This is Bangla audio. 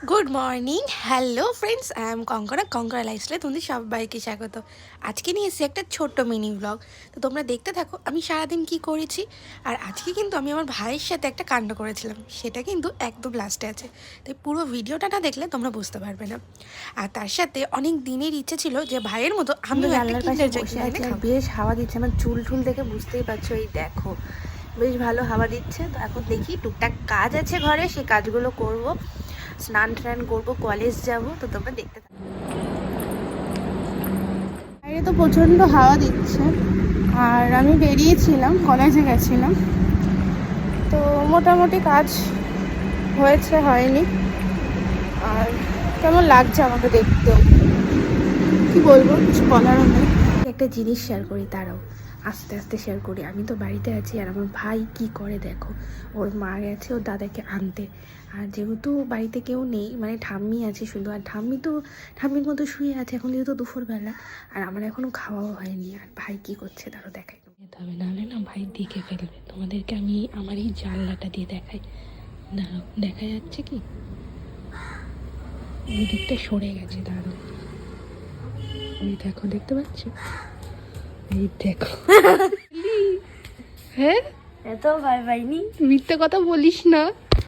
Good morning, hello friends, I am Kankana লাইফস্টাইলে তোমাদের সবাইকে স্বাগত। আজকে নিয়ে এসেছি একটা ছোট্ট মিনি ব্লগ। তো তোমরা দেখতে থাকো আমি সারাদিন কি করেছি। আর আজকে কিন্তু আমি আমার ভাইয়ের সাথে একটা কাণ্ড করেছিলাম, সেটা কিন্তু একদম লাস্টে আছে, তাই পুরো ভিডিওটা না দেখলে তোমরা বুঝতে পারবে না। আর তার সাথে অনেক দিনের ইচ্ছে ছিল যে ভাইয়ের মতো আমি জানলার পাশে বসে আছি আর বেশ হাওয়া দিচ্ছে। আমার চুল টুল দেখে বুঝতেই পারছো, এই দেখো বেশ ভালো হাওয়া দিচ্ছে। তো এখন দেখি টুকটাক কাজ আছে ঘরে, সেই কাজগুলো করব, স্নান টান করবো, কলেজ যাব। তো তোমরা দেখতে থাকো। বাইরে তো প্রচণ্ড হাওয়া দিচ্ছে আর আমি বেরিয়েছিলাম, কলেজে গেছিলাম। তো মোটামুটি কাজ হয়েছে হয়নি, আর কেমন লাগছে আমাকে দেখতেও, কি বলবো, কিছু বলারও নেই। একটা জিনিস শেয়ার করি, তারাও আস্তে আস্তে শেয়ার করি। আমি তো বাড়িতে আছি আর আমার ভাই কি করে দেখো, ওর মা গেছে ওর দাদাকে আনতে। আর যেহেতু বাড়িতে কেউ নেই, মানে ঠাম্মি আছে শুধু, আর ঠাম্মির মতো শুয়ে আছে এখন, যেহেতু দুপুরবেলা, আর আমার এখনও খাওয়াও হয়নি। আর ভাই কি করছে তারও দেখাই, যেতে হবে, নাহলে না ভাই দেখে ফেলবে। তোমাদেরকে আমি আমার এই জানলাটা দিয়ে দেখাই, না দেখা যাচ্ছে কি, ওই দিকটা সরে গেছে, দাঁড়ো, ওই দেখো, দেখতে পাচ্ছ, এই দেখো। হ্যাঁ, এত ভাই ভাইনি, মিথ্যে কথা বলিস না।